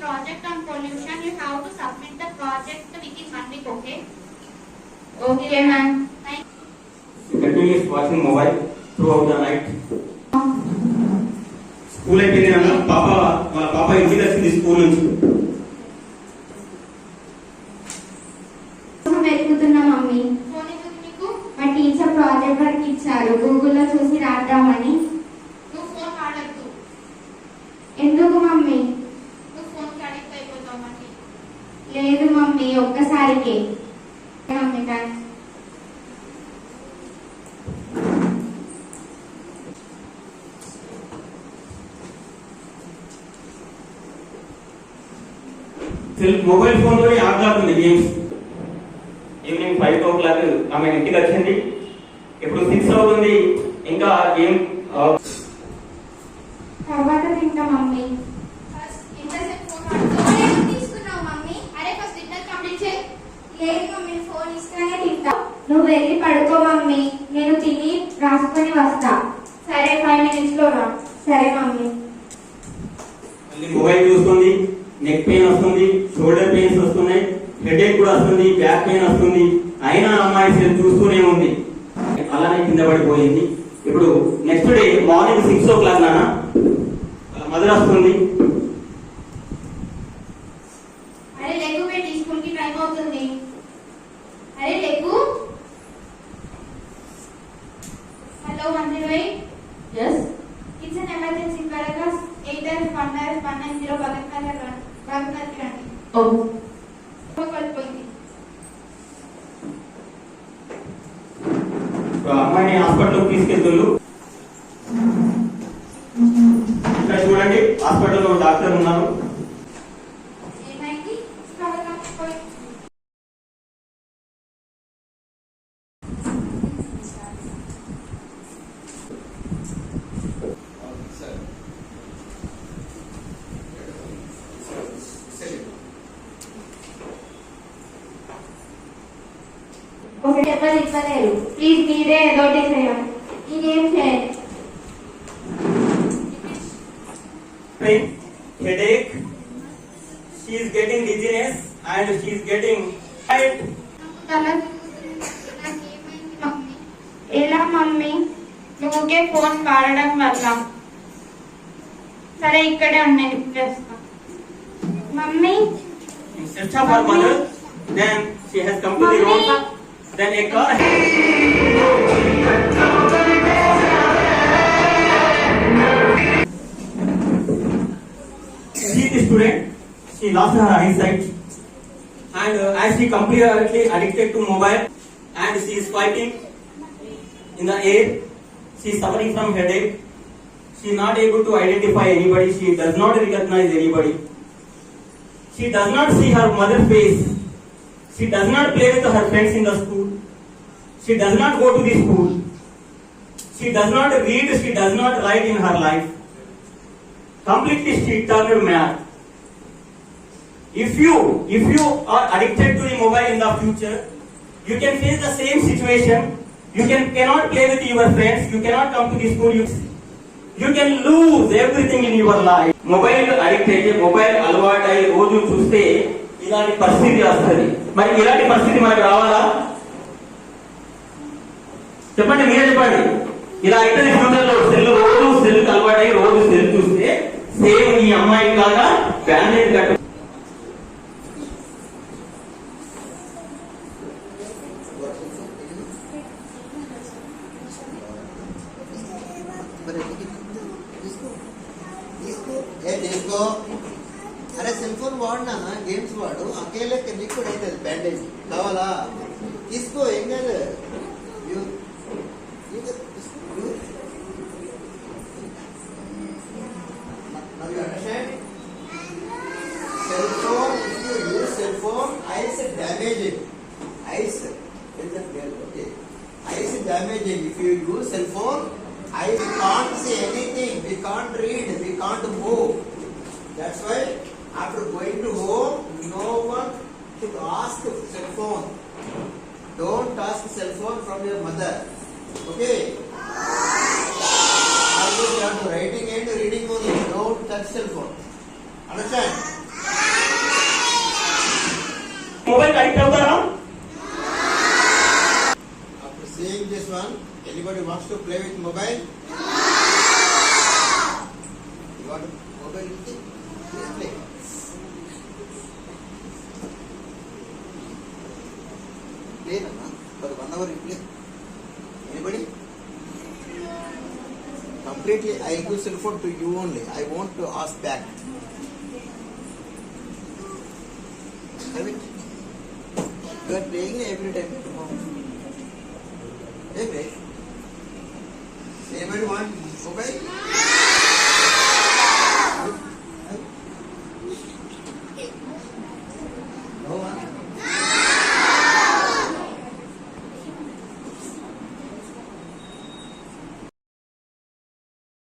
project on pollution. You have to submit the project within 1 week, okay? Okay, ma'am. She continues watching mobile throughout the night. School అయిపోయింది వాళ్ళ పాప ఇంటికి వచ్చింది school నుంచి. వెతుకుతున్నా mummy. మా teacher project work ఇచ్చారు, గూగుల్లో చూసి రాద్దామని. నువ్వు ఫోన్ వాడద్దు. ఎందుకు మమ్మీ? నువ్వు ఫోన్ కి అడిక్ట్ అయిపోతావు మళ్ళీ. లేదు మమ్మీ, ఒక్కసారికి. Mummy thanks. మొబైల్ ఫోన్ లో ఆడుతుంది గేమ్స్. ఈవినింగ్ 5 o'clock ఆమె ఇంటికి వచ్చింది. ఇప్పుడు 6 అవుతుంది, ఇంకా గేమ్ తర్వాత తింటా మమ్మీ. ఇంతసేపు ఫోన్ వాడుతావు. తీసుకున్నావు మమ్మీ. అరే ఫస్ట్ డిన్నర్ కంప్లీట్ చేయి. లేదు మమ్మీ, ఫోన్ ఇస్తానే తింటా. నువ్వు వెళ్ళి పడుకో మమ్మీ, నేను తిని రాసుకొని వస్తా. సరే, 5 minutes లో రా. సరే మమ్మీ. మొబైల్ చూస్తుంది, నెక్ పెయిన్ వస్తుంది, షోల్డర్ పెయిన్స్ వస్తున్నాయి, హెడేక్ కూడా వస్తుంది, బ్యాక్ పెయిన్ వస్తుంది. అయినా అమ్మాయి సెల్ చూస్తూనే ఉంది, అలానే కింద పడిపోయింది. ఇప్పుడు నెక్స్ట్ డే మార్నింగ్ 6 o'clock నాన్న మదర్ వస్తుంది. అరే లెగ్గు పెట్టి స్కూల్ కి టైం అవుతుంది. అరే లెగ్గు. Hello 108. Yes. It's an emergency. Karakas 8-1-190 Bhagatnagar రండి. ఓ. కలిపోయింది. అమ్మాయిని హాస్పిటల్కి తీసుకెళ్తున్నారు. ఇక్కడ చూడండి, హాస్పిటల్లో డాక్టర్ ఉన్నారు. ఏమైంది? ఒకటి ఎవరు ఇవ్వలేరు. ప్లీజ్ మీరే ఏదో ఒకటి చేయాలి. నేనేం చేయాలి? Headache, she is getting dizziness and she is getting tired. ఎలా మమ్మీ? నువ్వుకే ఫోన్ వాడడం వల్ల. సరే ఇక్కడే ఉన్నాయి చేస్తా. Mummy In search of her mother, then she has come to the road. Then a car. She is a student. She lost her eyesight, and as she completely addicted to mobile, and she is fighting in the air. She is suffering from headache. She is not able to identify anybody. She does not recognize anybody. She does not see her mother's face. She does not play with her friends in the school. She does not go to the school. She does not read. She does not write in her life. Completely she turned mad. If you are addicted to the mobile in the future, you can face the same situation. You cannot play with your friends. You cannot come to the school. You can lose everything in your life. Mobile addicted, mobile అలవాటై రోజు చూస్తే ఇలాంటి పరిస్థితి వస్తుంది. మరి ఇలాంటి పరిస్థితి మనకు రావాలా? చెప్పండి, మీరే చెప్పండి. ఇలా అయితే ఫ్యూచర్ లో రోజు సెల్ అలవాటై రోజు సెల్ చూస్తే సేమ్ ఈ అమ్మాయి లాగా బ్యాండేజ్ కట్ట. अरे सेल फोन वाड़ना गेम्स वाड़ू अकेले लिक्विड అయితే బ్యాండేజ్ కావాలా తీసుకో ఏం కాదు cell phone if you use cell phone eyes damaging eyes okay eyes damaging if you use cell phone eyes can't see anything we can't read we can't move that's why after going to home no one should ask cell phone don't ask cell phone from your mother okay always you have to writing and reading only don't touch cell phone understand mobile addict అవుతారా? After seeing this one, anybody wants to play with mobile? You want mobile with it? Please play. Play, Nana. For 1 hour you play. Anybody? Completely, I give cell phone to you only. I won't to ask back. Have it. You are playing every time. Hey, play. Anybody want mobile?